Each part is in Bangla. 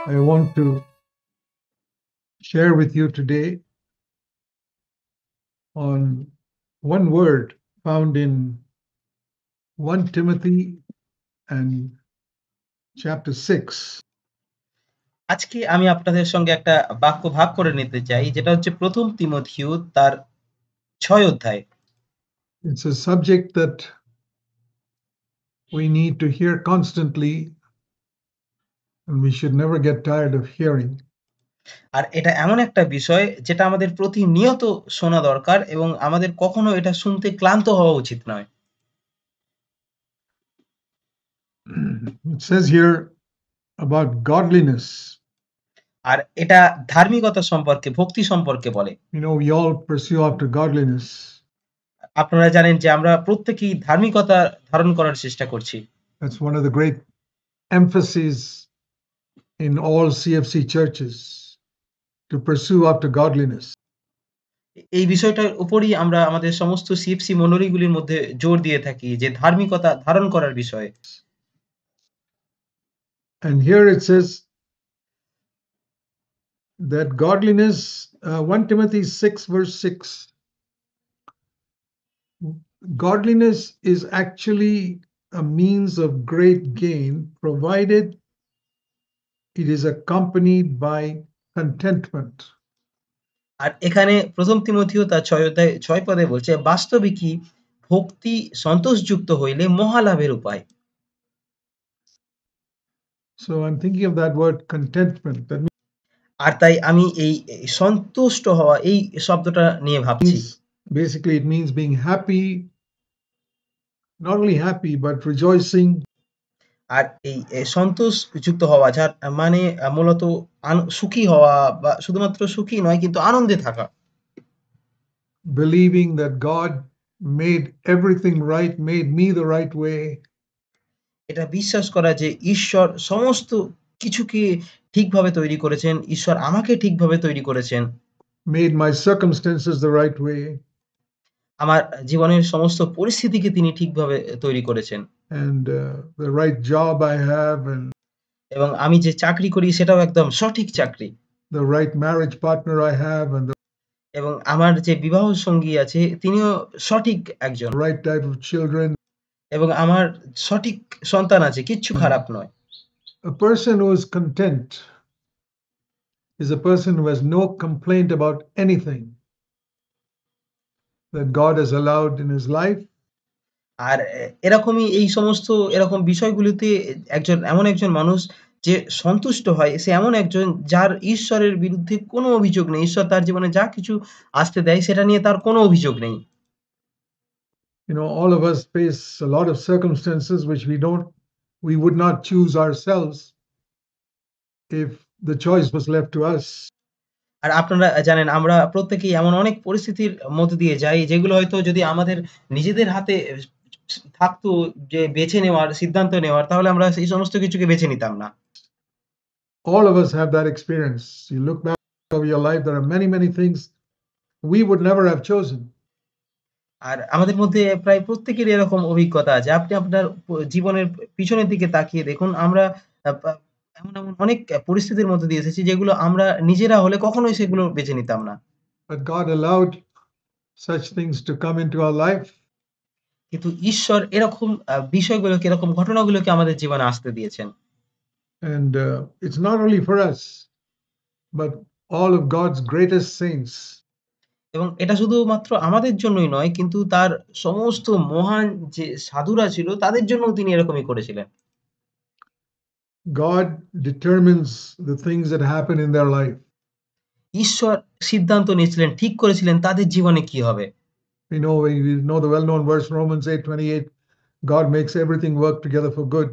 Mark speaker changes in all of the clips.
Speaker 1: I want to share with you today on one word found in 1 Timothy and chapter 6.
Speaker 2: আজকে আমি আপনাদের সঙ্গে একটা বাক্য ভাগ করে নিতে চাই, যেটা হচ্ছে প্রথম তিমথিয় তার ৬ অধ্যায়।
Speaker 1: It's a subject that we need to hear constantly, and we should never get tired of hearing.
Speaker 2: আর এটা এমন একটা বিষয় যেটা আমাদের প্রতিনিয়ত শোনা দরকার এবং আমাদের কখনো এটা শুনতে ক্লান্ত হওয়া উচিত নয়।
Speaker 1: It says here about godliness.
Speaker 2: আর এটা ধার্মিকতা সম্পর্কে, ভক্তি সম্পর্কে বলে।
Speaker 1: You know, we all pursue after godliness.
Speaker 2: আপনারা জানেন যে আমরা প্রত্যেকেই ধার্মিকতা ধারণ করার চেষ্টা করছি।
Speaker 1: That's one of the great emphases in all CFC churches, to pursue after godliness.
Speaker 2: এই বিষয়টার উপরই আমরা আমাদের সমস্ত সিএফসি মণ্ডলীগুলির মধ্যে জোর দিয়ে থাকি যে ধার্মিকতা ধারণ করার বিষয়ে।
Speaker 1: And here it says that godliness, 1 Timothy 6, verse 6, godliness is actually a means of great gain, provided it is accompanied by contentment.
Speaker 2: আর এখানে প্রথম তিমথিও তার ৬ অধ্যায় ৬ পদে বলছে, বাস্তবিকই ভক্তি সন্তোষযুক্ত হইলে মহালাভের উপায়।
Speaker 1: So I'm thinking of that word contentment. That
Speaker 2: আর তাই আমি এই সন্তুষ্ট হওয়া এই শব্দটা নিয়ে ভাবছি।
Speaker 1: means, basically, it means being happy, not only happy, but rejoicing,
Speaker 2: আর এই সন্তোষযুক্ত হওয়া, যার মানে মূলত সুখী হওয়া, বা শুধুমাত্র সুখী নয় কিন্তু আনন্দে থাকা।
Speaker 1: believing that God made everything right, made me the right way,
Speaker 2: এটা বিশ্বাস করা যে ঈশ্বর সমস্ত কিছুকে ঠিকভাবে তৈরি করেছেন, ঈশ্বর আমাকে ঠিকভাবে তৈরি করেছেন।
Speaker 1: made my circumstances the right way,
Speaker 2: আমার জীবনের সমস্ত পরিস্থিতিকে তিনি ঠিকভাবে তৈরি করেছেন।
Speaker 1: and the right job I have, and
Speaker 2: এবং আমি যে চাকরি করি সেটাও একদম সঠিক চাকরি।
Speaker 1: the right marriage partner I have, and the
Speaker 2: এবং আমার যে বিবাহ সঙ্গী আছে তিনিও সঠিক একজন।
Speaker 1: right type of children.
Speaker 2: এবং আমার সঠিক সন্তান আছে, কিচ্ছু খারাপ নয়।
Speaker 1: A person who is content is a person who has no complaint about anything that God has allowed in his life.
Speaker 2: আর এরকমই এই সমস্ত এরকম বিষয়গুলিতে এমন একজন মানুষ যে সন্তুষ্ট হয়, সে এমন একজন যার ঈশ্বরের বিরুদ্ধে কোনো অভিযোগ নেই। ঈশ্বর তার জীবনে যা কিছু আসতে দেয় সেটা নিয়ে তার কোনো অভিযোগ নেই।
Speaker 1: You know, all of us face a lot of circumstances which we would not choose ourselves if the choice was left to us.
Speaker 2: আর আপনারা জানেন আমরা প্রত্যেকেই এমন অনেক পরিস্থিতির মধ্যে দিয়ে যাই যেগুলো হয়তো যদি আমাদের নিজেদের হাতে থাকতো যে বেছে নেওয়ার, সিদ্ধান্ত নেওয়ার, তাহলে আমরা সেই সমস্ত কিছুকে বেছে নিতাম না।
Speaker 1: All of us have that experience. You look back over your life, there are many, many things we would never have chosen.
Speaker 2: আর আমাদের মধ্যে প্রায় প্রত্যেকেরই এরকম অভিজ্ঞতা আছে। আপনি আপনার জীবনের পিছনের দিকে তাকিয়ে দেখুন, আমরা আ পা এমন অনেক পরিস্থিতির মধ্যে দিয়ে এসেছি যেগুলো আমরা নিজেরা হলে কখনোই সেগুলো বেছে নিতাম না।
Speaker 1: But God allowed such things to come into our life.
Speaker 2: কিন্তু ঈশ্বর এরকম বিষয়গুলোকে, এরকম ঘটনাগুলোকে আমাদের জীবনে আসতে দিয়েছেন।
Speaker 1: And it's not only for us, but all of God's greatest saints.
Speaker 2: এবং এটা শুধুমাত্র আমাদের জন্যই নয়, কিন্তু তার সমস্ত মহান যে সাধুরা ছিল তাদের জন্যও তিনি এরকমই করেছিলেন।
Speaker 1: God determines the things that happen in their life.
Speaker 2: ঈশ্বর সিদ্ধান্ত নিয়েছিলেন, ঠিক করেছিলেন তাদের জীবনে কি হবে।
Speaker 1: We know the well-known verse, Romans 8:28, God makes everything work together for good.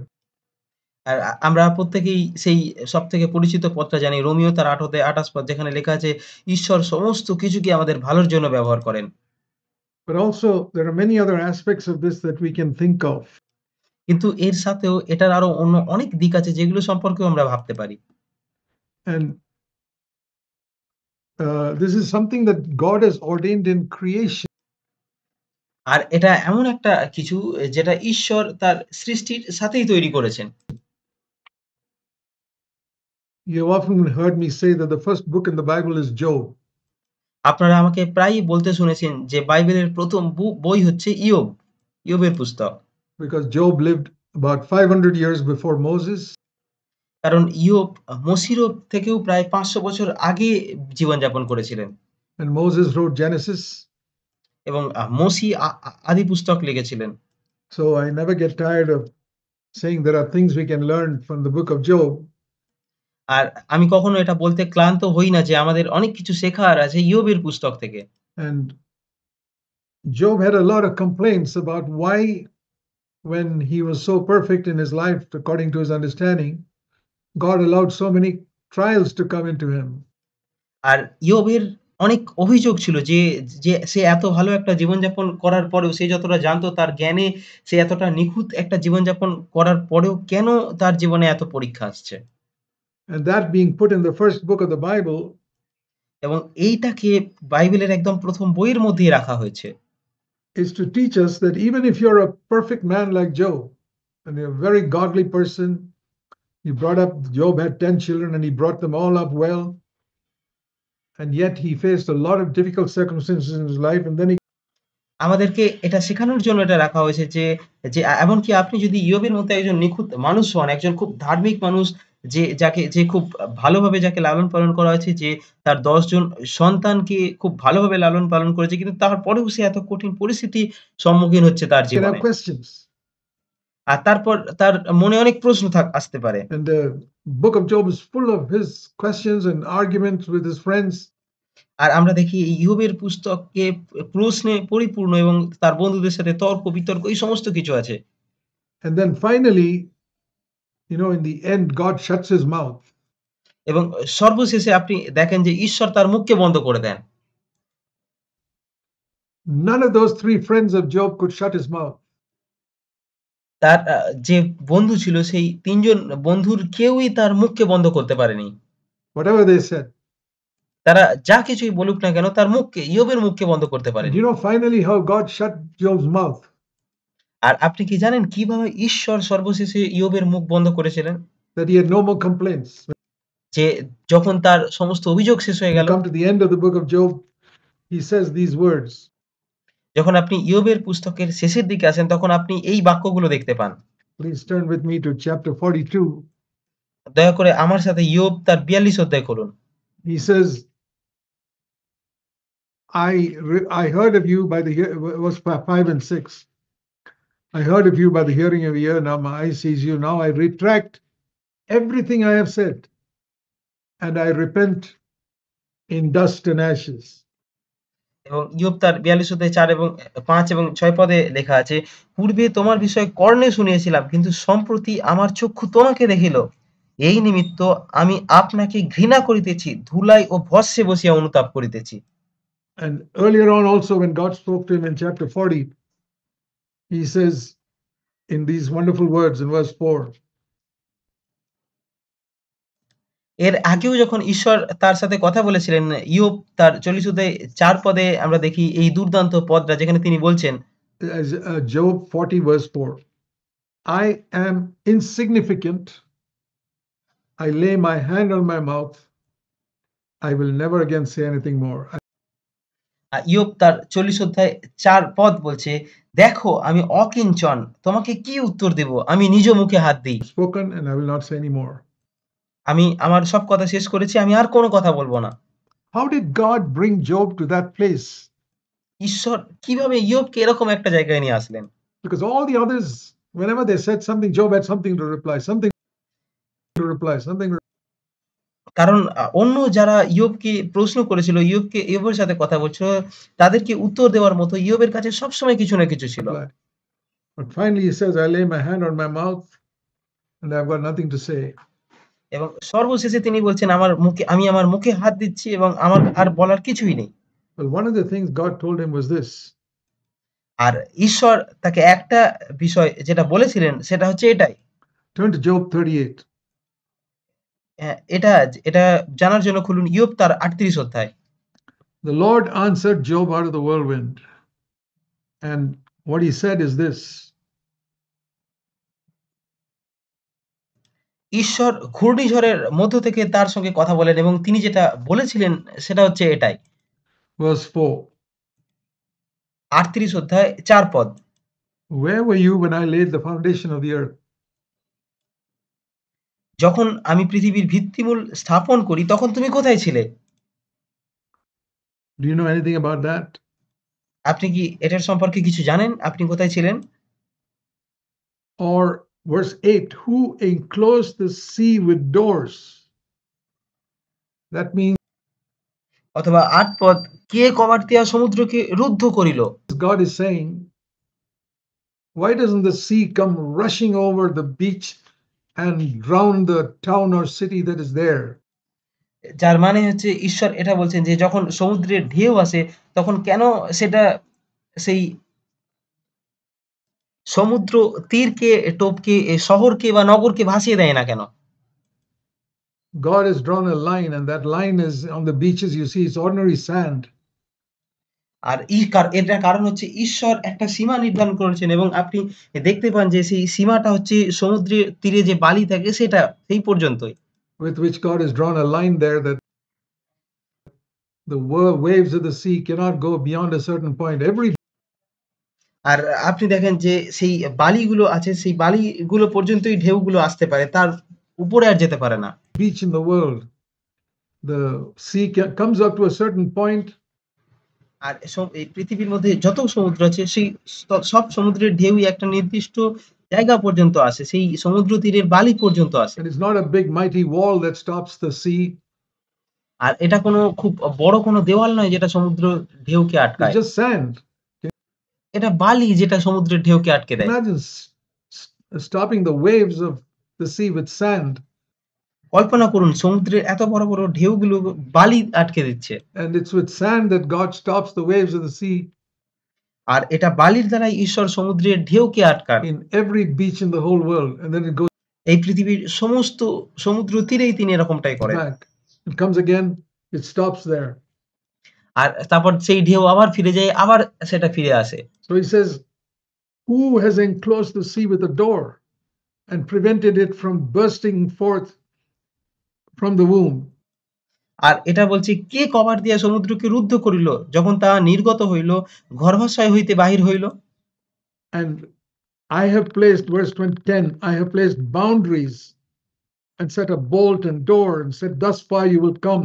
Speaker 2: আর আমরা প্রত্যেকেই সেই সবথেকে পরিচিত পদটা জানি, রোমিও তার ৮ অধ্যায় ২৮ পদ, যেখানে লেখা আছে ঈশ্বর সমস্ত কিছুকে আমাদের ভালোর জন্য ব্যবহার করেন।
Speaker 1: But also, there are many other aspects of this that we can think of.
Speaker 2: কিন্তু এর সাথেও এটার আরো অন্য অনেক দিক আছে যেগুলো সম্পর্কেও আমরা ভাবতে পারি।
Speaker 1: And this is something that God has ordained in creation.
Speaker 2: আর এটা এমন একটা কিছু যেটা ঈশ্বর তার সৃষ্টির সাথেই তৈরি করেছেন।
Speaker 1: You have often heard me say that the first book in the Bible is Job,
Speaker 2: আপনারা আমাকে প্রায়ই বলতে শুনেছেন যে বাইবেলের ১ম বই হচ্ছে ইয়োব, ইয়োবের পুস্তক।
Speaker 1: because Job lived about 500 years before Moses,
Speaker 2: কারণ ইয়োব মসিরও থেকেও প্রায় ৫০০ বছর আগে জীবনযাপন করেছিলেন
Speaker 1: and Moses wrote Genesis.
Speaker 2: এবং মসি আদি পুস্তক লিখেছিলেন।
Speaker 1: So I never get tired of saying there are things we can learn from the book of Job.
Speaker 2: আর আমি কখনো এটা বলতে ক্লান্ত হই না যে আমাদের অনেক কিছু শেখার আছে ইয়োবের পুস্তক থেকে।
Speaker 1: And Job had a lot of complaints about why, when he was so perfect in his life, according to his understanding, God allowed so many trials to come into him.
Speaker 2: আর ইয়োবের অনেক অভিযোগ ছিল যে, সে এত ভালো একটা জীবনযাপন করার পরেও সে যতটা জানতো তার জ্ঞানে সে এতটা নিখুঁত একটা জীবনযাপন করার পরেও কেন তার জীবনে এত পরীক্ষা আসছে?
Speaker 1: And that being put in the first book of the Bible
Speaker 2: এবং এইটাকে বাইবেলের একদম ১ম বইয়ের মধ্যেই রাখা হয়েছে।
Speaker 1: is to teach us that even if you're a perfect man like Job, and you're a very godly person, you brought up, Job had 10 children and he brought them all up well, and yet he faced a lot of difficult circumstances in his life, and then he
Speaker 2: আমাদেরকে এটা শেখানোর জন্য এটা রাখা হয়েছে যে, এমনকি আপনি যদি ইয়োবের মতো একজন নিখুঁত মানুষ হন, একজন খুব ধার্মিক মানুষ যে খুব ভালোভাবে যাকে লালন-পালন করা হয়েছে, যে তার ১০ জন সন্তানকে খুব ভালোভাবে লালন-পালন করেছে। কিন্তু তারপরেও সে এত কঠিন পরিস্থিতির সম্মুখীন হচ্ছে তার
Speaker 1: can have
Speaker 2: জীবনে।
Speaker 1: questions.
Speaker 2: আর তারপর তার মনে অনেক প্রশ্ন আসতে পারে।
Speaker 1: And the book of Job is full of his questions and arguments with his friends.
Speaker 2: আর আমরা দেখি এই ইয়োবের পুস্তকে প্রশ্নে পরিপূর্ণ এবং তার বন্ধুদের সাথে তর্ক-বিতর্ক এই সমস্ত কিছু আছে।
Speaker 1: And then finally, in the end, God shuts his mouth.
Speaker 2: এবং সর্বশেষে আপনি দেখেন যে ঈশ্বর তার মুখকে বন্ধ করে দেন।
Speaker 1: None of those three friends of Job could shut his mouth.
Speaker 2: তার যে বন্ধু ছিল সেই ৩ জন বন্ধুর কেউই তার মুখকে বন্ধ করতে পারেনি।
Speaker 1: Whatever they said.
Speaker 2: তারা যা কিছুই বলুক না কেন তার মুখকে, ইয়োবের মুখকে বন্ধ করতে
Speaker 1: And
Speaker 2: পারেনি।
Speaker 1: you know finally how God shut Job's mouth?
Speaker 2: আর আপনি কি জানেন কিভাবে ঈশ্বর সর্বশেষে ইয়োবের মুখ বন্ধ করেছিলেন?
Speaker 1: That he had no more complaints.
Speaker 2: যে যখন তার সমস্ত অভিযোগ শেষ হয়ে
Speaker 1: When
Speaker 2: গেল,
Speaker 1: you come to the end of the book of Job, he says these words.
Speaker 2: যখন আপনি ইয়োবের পুস্তকের শেষের দিকে আসেন তখন আপনি এই বাক্যগুলো দেখতে পান।
Speaker 1: Please turn with me to chapter 42.
Speaker 2: দয়া করে আমার সাথে ইয়োব তার ৪২ অধ্যায় খুলুন।
Speaker 1: He says, I heard of you by the verse 5 and 6. I heard of you by the hearing of ear. Now my eye sees you. Now I retract everything I have said, and I repent in dust and ashes.
Speaker 2: এবং ইয়োব তার ৪২ অধ্যায় ৪ এবং ৫ এবং ৬ পদে লেখা আছে, পূর্বে তোমার বিষয় কর্ণে শুনিয়েছিলাম, কিন্তু সম্প্রতি আমার চক্ষু তোমাকে দেখিল। এই নিমিত্ত আমি আপনাকে ঘৃণা করিতেছি, ধুলায় ও ভস্মে বসিয়া অনুতাপ করিতেছি।
Speaker 1: And earlier on, also, when God spoke to him in chapter 40, he says in these wonderful words in verse 4,
Speaker 2: এর আগেও যখন ঈশ্বর তার সাথে কথা বলেছিলেন, ইয়োব তার ৪০ অধ্যায় ৪ পদে আমরা দেখি এই দুর্দান্ত পদটা যেখানে তিনি বলছেন,
Speaker 1: as Job 40, verse 4, I am insignificant. I lay my hand on my mouth. I will never again say anything more.
Speaker 2: ইয়োব তার ৪০ অধ্যায় ৪ পদ বলছে, দেখো আমি অকিঞ্চন, তোমাকে কি উত্তর দেব? আমি নিজ মুখে হাত দিই।
Speaker 1: I've spoken and I will not say any more.
Speaker 2: আমি আমার সব কথা শেষ করেছি, আমি আর কোনো কথা বলব না।
Speaker 1: How did God bring Job to that place?
Speaker 2: ঈশ্বর কিভাবে ইয়োবকে এরকম একটা জায়গায় নিয়ে আসলেন?
Speaker 1: Because all the others, whenever they said something, Job had something to reply, something to reply, something to
Speaker 2: কারণ অন্য যারা ইয়োবকে প্রশ্ন করেছিল, ইয়োবের সাথে কথা বলছিল, তাদেরকে উত্তর দেওয়ার মতো ইয়োবের কাছে সবসময় কিছু না কিছু ছিল।
Speaker 1: reply. But finally, he says, I lay my hand on my mouth and I've got nothing to say.
Speaker 2: এবং সর্বশেষে তিনি বলছেন, আমি আমার মুখে হাত দিচ্ছি এবং আমার আর বলার কিছুই নেই।
Speaker 1: Well, one of the things God told him was this.
Speaker 2: আর ঈশ্বর তাকে একটা বিষয় যেটা বলেছিলেন সেটা হচ্ছে এটাই।
Speaker 1: Turn to Job 38.
Speaker 2: এটা এটা জানার জন্য খুলুন ইয়োব তার ৩৮ অধ্যায়।
Speaker 1: The Lord answered Job out of the whirlwind. And what he said is this.
Speaker 2: ঈশ্বর ঘূর্ণিঝড়ের মধ্য থেকে তার সঙ্গে কথা বলেন এবং তিনি যেটা বলেছিলেন সেটা হচ্ছে এটাই।
Speaker 1: Verse 4.
Speaker 2: 38 অধ্যায় 4 পদ।
Speaker 1: Where were you when I laid the foundation of the earth?
Speaker 2: যখন আমি পৃথিবীর ভিত্তিমূল স্থাপন করি তখন তুমি কোথায় ছিলে?
Speaker 1: Do you know anything about that?
Speaker 2: আপনি কি এটার সম্পর্কে কিছু জানেন? আপনি কোথায় ছিলেন?
Speaker 1: Or verse 8, who enclosed the sea with doors? That means
Speaker 2: অথবা ৮ পদ, কে কবাট দিয়া সমুদ্রকে রুদ্ধ করিল?
Speaker 1: God is saying, why doesn't the sea come rushing over the beach and drown the town or city that is there?
Speaker 2: যার মানে হচ্ছে ঈশ্বর এটা বলছেন যে যখন সমুদ্রের ঢেউ আসে তখন কেন সেটা সেই সমুদ্র তীরকে টপকে শহরকে বা নগরকে ভাসিয়ে দেয় না কেন?
Speaker 1: God has drawn a line, and that line is on the beaches. You see, it's ordinary sand.
Speaker 2: আর এটার কারণ হচ্ছে ঈশ্বর একটা সীমা নির্ধারণ করেছেন এবং আপনি দেখতে পান যে সেই সীমাটা হচ্ছে সমুদ্রের তীরে যে বালি থাকে সেটা সেই পর্যন্তই।
Speaker 1: With which God has drawn a line there that the waves of the sea cannot go beyond a certain point. Every
Speaker 2: আর আপনি দেখেন যে সেই বালিগুলো আছে সেই বালিগুলো পর্যন্তই ঢেউগুলো আসতে পারে। তার উপরে আর যেতে পারে না।
Speaker 1: beach in the world, the sea comes up to a certain point,
Speaker 2: আর এই পৃথিবীর মধ্যে যত সমুদ্র আছে সেই সব সমুদ্রের ঢেউই একটা নির্দিষ্ট জায়গা পর্যন্ত আসে। সেই সমুদ্র তীরের বালি পর্যন্ত আসে।
Speaker 1: and it's not a big mighty wall that stops the sea.
Speaker 2: আর এটা কোনো খুব বড় কোনো দেওয়াল নয় যেটা সমুদ্র ঢেউকে
Speaker 1: It's
Speaker 2: আটকায়।
Speaker 1: just sand.
Speaker 2: এটা বালি যেটা সমুদ্রের ঢেউকে আটকে দেয়।
Speaker 1: Imagine stopping the waves of the sea with sand.
Speaker 2: কল্পনা করুন সমুদ্রের এত বড়, বড় ঢেউগুলো বালি আটকে দিচ্ছে।
Speaker 1: And it's with sand that God stops the waves of the sea
Speaker 2: আর এটা বালির দ্বারাই ঈশ্বর সমুদ্রের ঢেউকে আটকান।
Speaker 1: in every beach in the whole world. And then it goes
Speaker 2: এই পৃথিবীর সমস্ত সমুদ্র তীরেই তিনি এরকমটাই করেন।
Speaker 1: back. It comes again, it stops there.
Speaker 2: আর তারপর সেই ঢেউ আবার ফিরে যায়, আবার সেটা ফিরে আসে।
Speaker 1: So he says, who has enclosed the sea with a door and prevented it from bursting forth from the womb?
Speaker 2: আর এটা বলছে, কে কভার দিয়া সমুদ্রকে রুদ্ধ করিল, যখন তা নির্গত হইল, গর্ভাশয় হইতে বাহির হইল।
Speaker 1: And I have placed, verse 10, I have placed boundaries and set a bolt and door and said, thus far you will come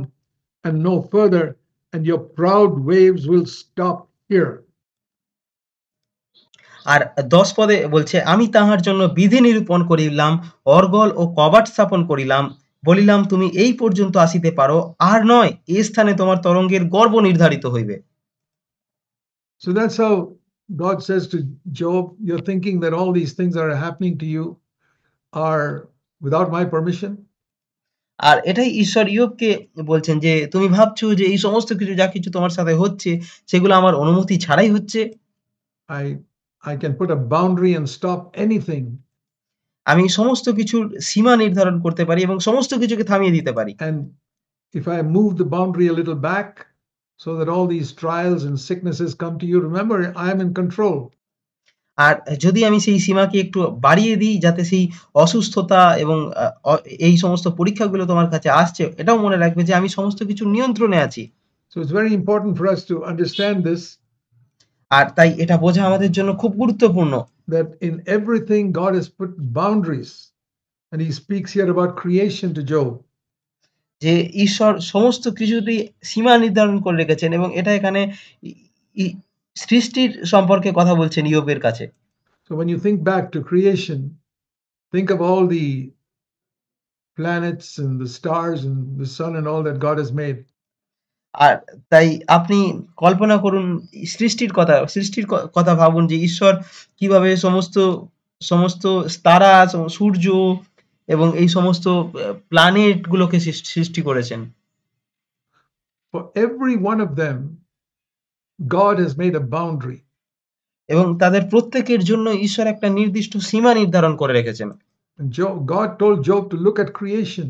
Speaker 1: and no further, and your proud waves will stop here.
Speaker 2: আর 10 পদে বলছে, আমি তাহার জন্য বিধি নিরূপণ করিলাম, অর্গল ও কবাট স্থাপন করিলাম, বলিলাম তুমি এই পর্যন্ত আসিতে পারো, আর নয়, এ স্থানে তোমার তরঙ্গের গর্ভ নির্ধারিত হইবে।
Speaker 1: So that's how God says to Job, you're thinking that all these things that are happening to you are without my permission?
Speaker 2: আর এটাই ঈশ্বর ইয়োবকে বলছেন যে, তুমি ভাবছো যে এই সমস্ত কিছু যা কিছু তোমার সাথে হচ্ছে, সেগুলো আমার অনুমতি ছাড়াই হচ্ছে?
Speaker 1: I can put a boundary and stop anything.
Speaker 2: আমি সমস্ত কিছুর সীমা নির্ধারণ করতে পারি এবং সমস্ত কিছুকে থামিয়ে দিতে পারি।
Speaker 1: And if I move the boundary a little back so that all these trials and sicknesses come to you, remember, I am in control.
Speaker 2: আর যদি আমি সেই সীমাকে একটু বাড়িয়ে দিই যাতে সেই অসুস্থতা এবং এই সমস্ত পরীক্ষাগুলো তোমার কাছে আসছে, এটাও মনে রাখবে যে আমি সমস্ত কিছুর নিয়ন্ত্রণে আছি।
Speaker 1: So it's very important for us to understand this,
Speaker 2: আর তাই এটা বোঝা আমাদের জন্য খুব গুরুত্বপূর্ণ
Speaker 1: that in everything God has put boundaries. And he speaks here about creation to Job.
Speaker 2: যে ঈশ্বর সমস্ত কিছুরই সীমা নির্ধারণ করে রেখেছেন এবং এটা এখানে ই ই সৃষ্টির সম্পর্কে কথা বলছেন ইয়োবের কাছে।
Speaker 1: So when you think back to creation, think of all the planets and the stars and the sun and all that God has made.
Speaker 2: আর তাই আপনি কল্পনা করুন সৃষ্টির কথা, সৃষ্টির কথা ভাবুন যে ঈশ্বর কিভাবে সমস্ত সমস্ত তারা, সূর্য এবং এই সমস্ত প্ল্যানেট গুলোকে সৃষ্টি করেছেন।
Speaker 1: For every one of them, God has made a boundary.
Speaker 2: এবং তাদের প্রত্যেকের জন্য ঈশ্বর একটা নির্দিষ্ট সীমা নির্ধারণ করে রেখেছেন।
Speaker 1: And God told Job to look at creation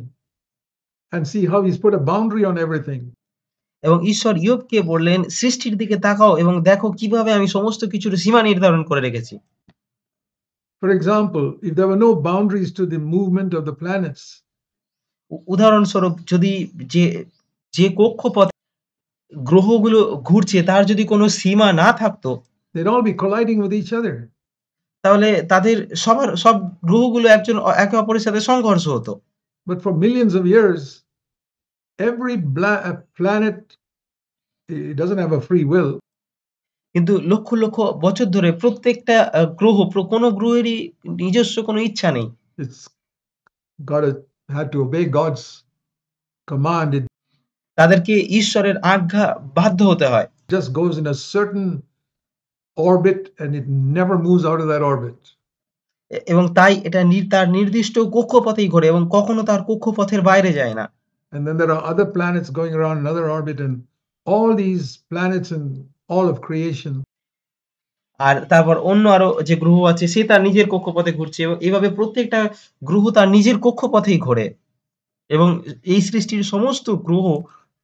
Speaker 1: and see how he's put a boundary on everything.
Speaker 2: এবং ঈশ্বর ইয়োবকে বললেন, সৃষ্টির দিকে তাকাও এবং দেখো কিভাবে আমি সমস্ত কিছুর সীমা নির্ধারণ করে রেখেছি।
Speaker 1: For example, if there were no boundaries to the movement of the planets,
Speaker 2: উদাহরণস্বরূপ যদি যে যে কক্ষপথে গ্রহগুলো ঘুরছে তার যদি কোনো সীমা না থাকতো,
Speaker 1: they'd all be colliding with each other.
Speaker 2: তাহলে তাদের সব গ্রহগুলো একে অপরের সাথে সংঘর্ষ হতো।
Speaker 1: But for millions of years, every planet, it doesn't have a free will.
Speaker 2: কিন্তু লক্ষ, লক্ষ বছর ধরে প্রত্যেকটা গ্রহ কোনো গ্রহেরই নিজস্ব কোনো ইচ্ছা নেই।
Speaker 1: It's had to obey God's command. It
Speaker 2: তাদেরকে ঈশ্বরের আজ্ঞা বাধ্য হতে হয়।
Speaker 1: just goes in a certain orbit and it never moves out of that orbit.
Speaker 2: এবং তাই এটা তার নির্দিষ্ট কক্ষপথেই ঘোরে এবং কখনো তার কক্ষপথের বাইরে যায় না।
Speaker 1: And then there are other planets going around another orbit, and all these planets and all of creation.
Speaker 2: আর তারপর অন্য আরো যে গ্রহ আছে সে তার নিজের কক্ষপথে ঘুরছে এবং এইভাবে প্রত্যেকটা গ্রহ তার নিজের কক্ষপথেই ঘোরে এবং এই সৃষ্টির সমস্ত গ্রহ,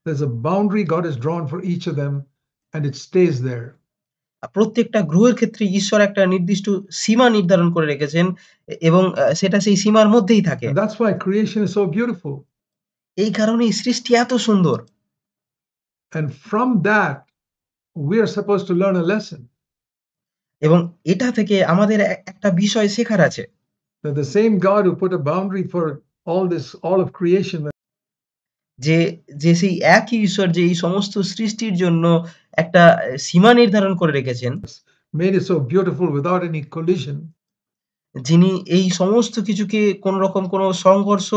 Speaker 1: There's a boundary God has drawn for each of them, and it stays there.
Speaker 2: প্রত্যেকটা গ্রহের ক্ষেত্রে ঈশ্বর একটা নির্দিষ্ট সীমা নির্ধারণ করে রেখেছেন এবং সেটা সেই সীমার মধ্যেই থাকে।
Speaker 1: And that's why creation is so beautiful.
Speaker 2: এই কারণেই সৃষ্টি এত সুন্দর।
Speaker 1: And from that, we are supposed to learn a lesson.
Speaker 2: এবং এটা থেকে আমাদের একটা বিষয় শেখার আছে।
Speaker 1: That the same God who put a boundary for all of creation,
Speaker 2: যে সেই একই ঈশ্বর যে এই সমস্ত সৃষ্টির জন্য একটা সীমা নির্ধারণ করে রেখেছেন,
Speaker 1: made it so beautiful without any collision.
Speaker 2: যিনি এই সমস্ত কিছুকে কোন রকম কোনো সংঘর্ষ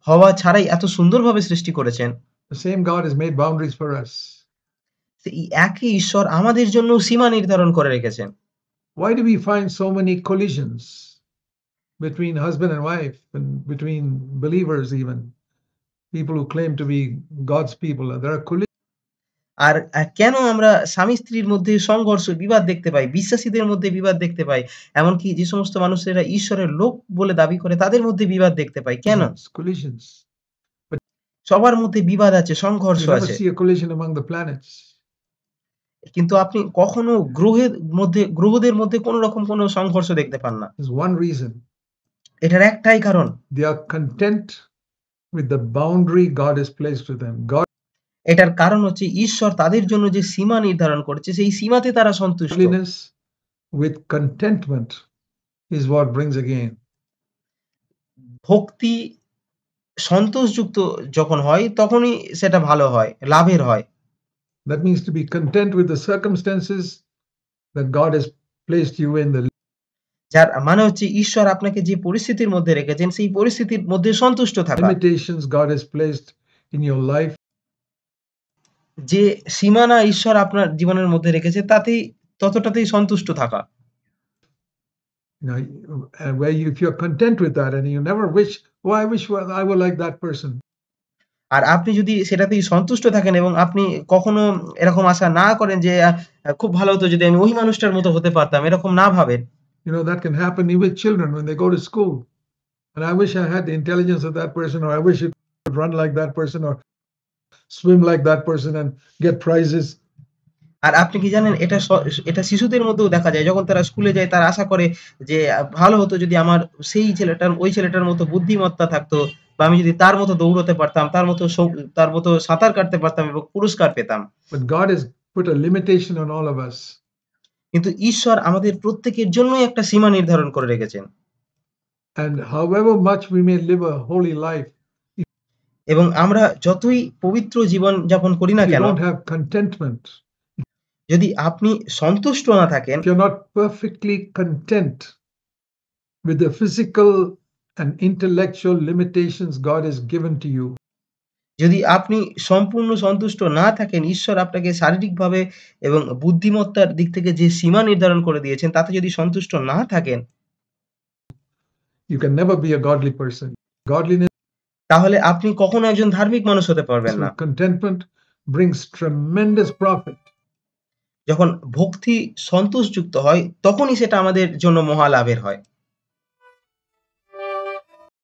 Speaker 2: হওয়া ছাড়াই এত সুন্দরভাবে সৃষ্টি করেছেন,
Speaker 1: The same God has made boundaries for us.
Speaker 2: এই একই ঈশ্বর আমাদের জন্য সীমা নির্ধারণ করে রেখেছেন।
Speaker 1: Why do we find so many collisions between husband and wife and between believers, even people who claim to be God's people? There are collisions.
Speaker 2: আর কেন আমরা স্বামী স্ত্রীর মধ্যে সংঘর্ষ, বিবাদ দেখতে পাই, বিশ্বাসীদের মধ্যে বিবাদ দেখতে পাই, এমনকি যে সমস্ত মানুষেরা ঈশ্বরের লোক বলে দাবি করে তাদের মধ্যে বিবাদ দেখতে পাই কেন?
Speaker 1: Collisions.
Speaker 2: সবার মধ্যে বিবাদ আছে, সংঘর্ষ
Speaker 1: You never
Speaker 2: আছে।
Speaker 1: see a collision among the planets.
Speaker 2: কিন্তু আপনি কখনো গ্রহদের মধ্যে কোন রকম কোন সংঘর্ষ দেখতে পান না।
Speaker 1: There's one reason.
Speaker 2: এটার একটাই কারণ,
Speaker 1: They are content with the boundary God has placed with them.
Speaker 2: এটার কারণ হচ্ছে ঈশ্বর তাদের জন্য যে সীমা নির্ধারণ করেছে সেই সীমাতে তারা সন্তুষ্ট।
Speaker 1: Godliness with contentment is what brings again.
Speaker 2: ভক্তি সন্তোষযুক্ত যখন হয় তখনই সেটা ভালো হয়, লাভের হয়।
Speaker 1: That means to be content with the circumstances that God has placed you in.
Speaker 2: যার মানে হচ্ছে ঈশ্বর আপনাকে যে পরিস্থিতির মধ্যে রেখেছেন সেই পরিস্থিতির মধ্যে সন্তুষ্ট থাকা।
Speaker 1: Limitations God has placed in your life.
Speaker 2: যে সীমানা ঈশ্বর আপনার জীবনের মধ্যে রেখেছে ততটাতেই সন্তুষ্ট থাকা।
Speaker 1: You know, where if you're content with that and you never wish, oh, I wish I were like that person.
Speaker 2: আর আপনি যদি সেটাতেই সন্তুষ্ট থাকেন এবং আপনি কখনো এরকম আশা না করেন যে খুব ভালো হতো যদি আমি ওই মানুষটার মতো হতে পারতাম, এরকম না ভাবেন।
Speaker 1: You know, that can happen even with children when they go to school. And I wish I had the intelligence of that person, or I wish I could run like that person, or swim like that person and get prizes.
Speaker 2: আর আপনি কি জানেন এটা শিশুদের মধ্যেও দেখা যায় যখন তারা স্কুলে যায় তারা আশা করে যে ভালো হতো যদি আমার ওই ছেলেটার মতো বুদ্ধিমত্তা থাকতো বা আমি যদি তার মতো দৌড়তে পারতাম, তার মতো সাঁতার কাটতে পারতাম এবং পুরস্কার পেতাম।
Speaker 1: But God has put a limitation on all of us.
Speaker 2: কিন্তু ঈশ্বর আমাদের প্রত্যেকের জন্যই একটা সীমা নির্ধারণ করে রেখেছেন।
Speaker 1: And however much we may live a holy life,
Speaker 2: এবং আমরা যতই পবিত্র জীবন যাপন করি না
Speaker 1: if you
Speaker 2: কেন,
Speaker 1: don't have contentment,
Speaker 2: যদি আপনি সন্তুষ্ট না থাকেন,
Speaker 1: if you're not perfectly content with the physical and intellectual limitations God has given to you,
Speaker 2: যদি আপনি সম্পূর্ণ সন্তুষ্ট না থাকেন, ঈশ্বর আপনাকে শারীরিকভাবে এবং বুদ্ধিমত্তার দিক থেকে যে সীমা নির্ধারণ করে দিয়েছেন তাতে যদি সন্তুষ্ট না থাকেন,
Speaker 1: you can never be a godly person. Godliness
Speaker 2: তাহলে আপনি কখনো একজন ধার্মিক মানুষ হতে পারবেন না।
Speaker 1: with contentment brings tremendous profit.
Speaker 2: যখন ভক্তি সন্তোষযুক্ত হয় তখনই সেটা আমাদের জন্য মহা লাভের হয়।